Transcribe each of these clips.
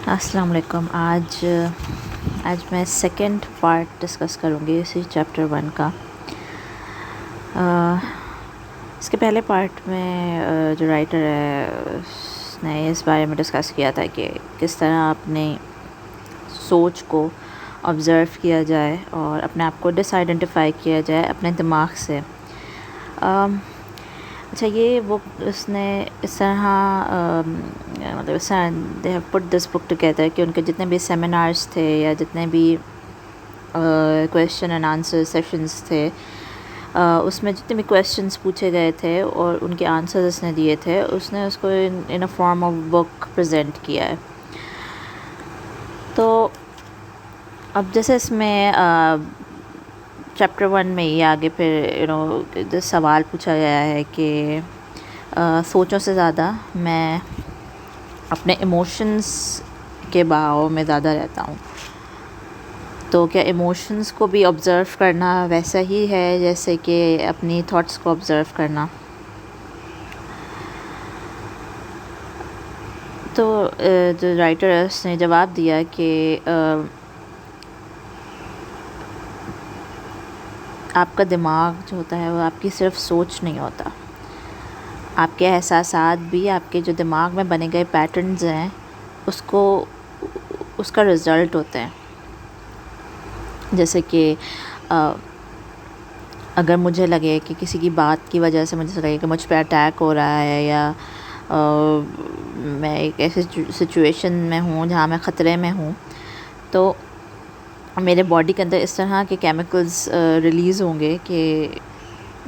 السلام علیکم. آج میں سیکنڈ پارٹ ڈسکس کروں گی اسی چیپٹر 1 کا. اس کے پہلے پارٹ میں جو رائٹر ہے اس نے اس بارے میں ڈسکس کیا تھا کہ کس طرح اپنی سوچ کو آبزرو کیا جائے اور اپنے آپ کو ڈس آئیڈینٹیفائی کیا جائے اپنے دماغ سے. اچھا، یہ بک اس نے اس طرح مطلب اس طرح they have put this book together کہ ان کے جتنے بھی سیمینارز تھے یا جتنے بھی کویشچن اینڈ آنسر سیشنز تھے، اس میں جتنے بھی کویشچنز پوچھے گئے تھے اور ان کے آنسرز اس نے دیے تھے، اس نے اس کو ان اے فارم آف بک پریزنٹ کیا ہے. تو اب جیسے اس میں چیپٹر 1 میں ہی آگے پھر سوال پوچھا گیا ہے کہ سوچوں سے زیادہ میں اپنے ایموشنز کے بہاؤ میں زیادہ رہتا ہوں. تو کیا ایموشنز کو بھی آبزرو کرنا ویسا ہی ہے جیسے کہ اپنی تھاٹس کو آبزرو کرنا؟ تو جو رائٹر ہے اس نے جواب دیا کہ آپ کا دماغ جو ہوتا ہے وہ آپ کی صرف سوچ نہیں ہوتا، آپ کے احساسات بھی آپ کے جو دماغ میں بنے گئے پیٹرنز ہیں اس کا رزلٹ ہوتے ہیں. جیسے کہ اگر مجھے لگے کہ کسی کی بات کی وجہ سے مجھے لگے کہ مجھ پہ اٹیک ہو رہا ہے یا میں ایک ایسی سچویشن میں ہوں جہاں میں خطرے میں ہوں، تو میرے باڈی کے اندر اس طرح کے کیمیکلز ریلیز ہوں گے کہ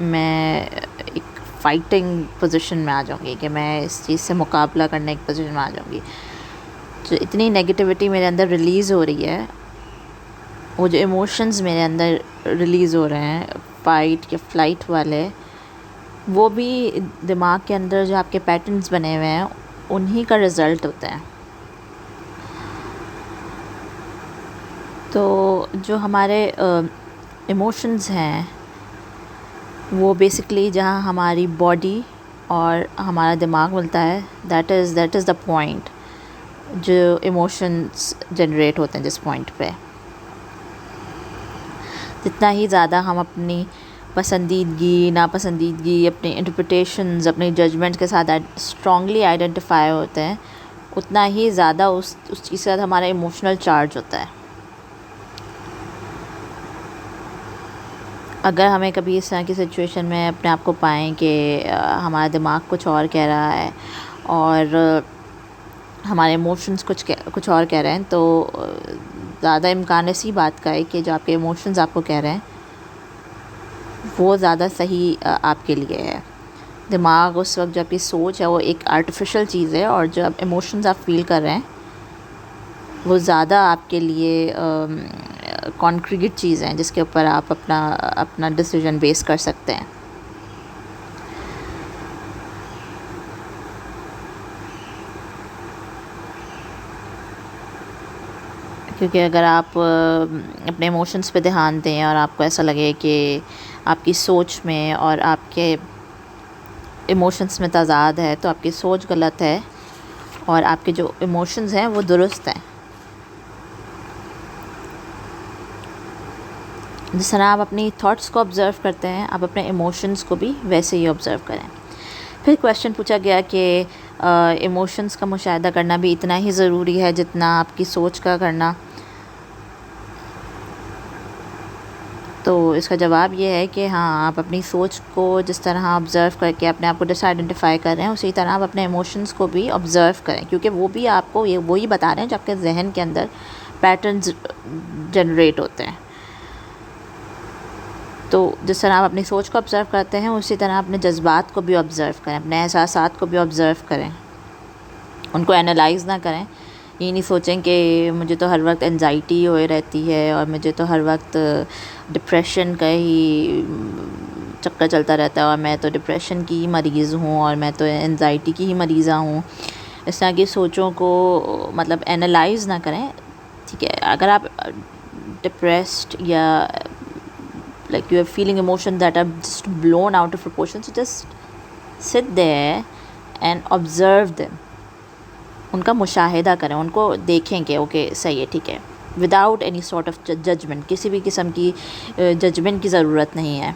میں ایک فائٹنگ پوزیشن میں آ جاؤں گی، کہ میں اس چیز سے مقابلہ کرنے کی پوزیشن میں آ جاؤں گی. جو اتنی نیگیٹیوٹی میرے اندر ریلیز ہو رہی ہے، وہ جو ایموشنز میرے اندر ریلیز ہو رہے ہیں فائٹ یا فلائٹ والے، وہ بھی دماغ کے اندر جو آپ کے پیٹرنز بنے ہوئے ہیں انہی کا رزلٹ ہوتے ہیں. تو جو ہمارے ایموشنز ہیں وہ بیسکلی جہاں ہماری باڈی اور ہمارا دماغ ملتا ہے، دیٹ از دا پوائنٹ جو ایموشنز جنریٹ ہوتے ہیں. جس پوائنٹ پہ جتنا ہی زیادہ ہم اپنی پسندیدگی ناپسندیدگی، اپنی انٹرپریٹیشنز، اپنی ججمنٹ کے ساتھ اسٹرانگلی آئیڈینٹیفائی ہوتے ہیں، اتنا ہی زیادہ اس چیز کے ساتھ ہمارا ایموشنل چارج ہوتا ہے. اگر ہمیں کبھی اس طرح کی سچویشن میں اپنے آپ کو پائیں کہ ہمارا دماغ کچھ اور کہہ رہا ہے اور ہمارے ایموشنز کچھ اور کہہ رہے ہیں، تو زیادہ امکان اسی بات کا ہے کہ جو آپ کے ایموشنز آپ کو کہہ رہے ہیں وہ زیادہ صحیح آپ کے لیے ہے. دماغ اس وقت جو آپ کی سوچ ہے وہ ایک آرٹیفیشل چیز ہے، اور جو ایموشنز آپ فیل کر رہے ہیں وہ زیادہ آپ کے لیے کانکریٹ چیز ہیں جس کے اوپر آپ اپنا ڈیسیژن بیس کر سکتے ہیں. کیونکہ اگر آپ اپنے ایموشنز پہ دھیان دیں اور آپ کو ایسا لگے کہ آپ کی سوچ میں اور آپ کے ایموشنز میں تضاد ہے، تو آپ کی سوچ غلط ہے اور آپ کے جو ایموشنز ہیں وہ درست ہیں. جس طرح آپ اپنی تھاٹس کو آبزرو کرتے ہیں، آپ اپنے ایموشنز کو بھی ویسے ہی آبزرو کریں. پھر کویشچن پوچھا گیا کہ ایموشنز کا مشاہدہ کرنا بھی اتنا ہی ضروری ہے جتنا آپ کی سوچ کا کرنا. تو اس کا جواب یہ ہے کہ ہاں، آپ اپنی سوچ کو جس طرح آبزرو کر کے اپنے آپ کو ڈس آئیڈینٹیفائی کر رہے ہیں، اسی طرح آپ اپنے ایموشنز کو بھی آبزرو کریں، کیونکہ وہ بھی آپ کو وہی بتا رہے ہیں جو آپ کے ذہن کے اندر پیٹرنز جنریٹ ہوتے ہیں. تو جس طرح آپ اپنی سوچ کو آبزرو کرتے ہیں، اسی طرح اپنے جذبات کو بھی آبزرو کریں، اپنے احساسات کو بھی آبزرو کریں، ان کو اینالائز نہ کریں. یہ نہیں سوچیں کہ مجھے تو ہر وقت انزائٹی ہوئے رہتی ہے اور مجھے تو ہر وقت ڈپریشن کا ہی چکر چلتا رہتا ہے اور میں تو ڈپریشن کی ہی مریض ہوں اور میں تو انزائٹی کی ہی مریضہ ہوں. اس طرح کی سوچوں کو مطلب اینالائز نہ کریں. ٹھیک ہے، اگر آپ ڈپریسڈ یا like you are feeling emotions that are just blown out of proportion, so just sit there and observe them. ان کا مشاہدہ کریں، ان کو دیکھیں کہ اوکے صحیح ہے، ٹھیک ہے، without any sort of judgement, کسی بھی قسم کی ججمنٹ کی ضرورت نہیں ہے.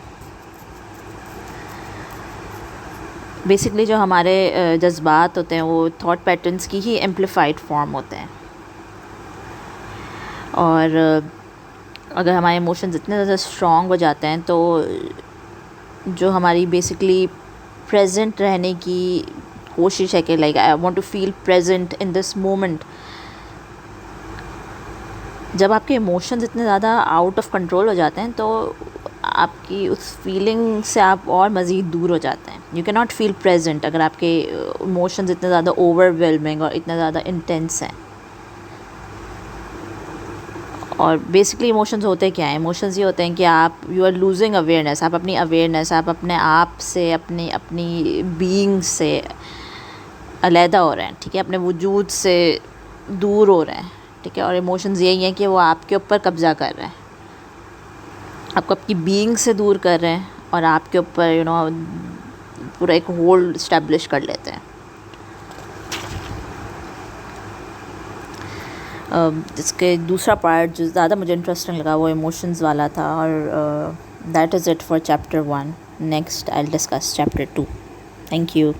بیسکلی جو ہمارے جذبات ہوتے ہیں وہ تھاٹ پیٹرنس کی ہی ایمپلیفائڈ فارم ہوتے ہیں، اور اگر ہمارے ایموشنز اتنے زیادہ اسٹرانگ ہو جاتے ہیں تو جو ہماری بیسکلی پریزنٹ رہنے کی کوشش ہے کہ like I want to feel present in this moment, جب آپ کے ایموشنز اتنے زیادہ آؤٹ آف کنٹرول ہو جاتے ہیں تو آپ کی اس فیلنگ سے آپ اور مزید دور ہو جاتے ہیں. یو کی ناٹ فیل پریزنٹ اگر آپ کے ایموشنز اتنے زیادہ اوور ویلمنگ اور اتنا زیادہ انٹینس ہیں. اور بیسکلی ایموشنز ہوتے کیا ہیں؟ ایموشنز یہ ہوتے ہیں کہ آپ یو آر لوزنگ اویئرنیس، آپ اپنی اویئرنیس، آپ اپنے آپ سے، اپنی بینگ سے علیحدہ ہو رہے ہیں، ٹھیک ہے، اپنے وجود سے دور ہو رہے ہیں، ٹھیک ہے. اور ایموشنز یہی ہیں کہ وہ آپ کے اوپر قبضہ کر رہے ہیں، آپ کو اپنی بینگ سے دور کر رہے ہیں اور آپ کے اوپر پورا ایک ہولڈ اسٹیبلش کر لیتے ہیں. جس کے دوسرا پارٹ جو زیادہ مجھے انٹرسٹنگ لگا وہ ایموشنز والا تھا، اور that is it for chapter 1. Next I will discuss chapter 2. Thank you.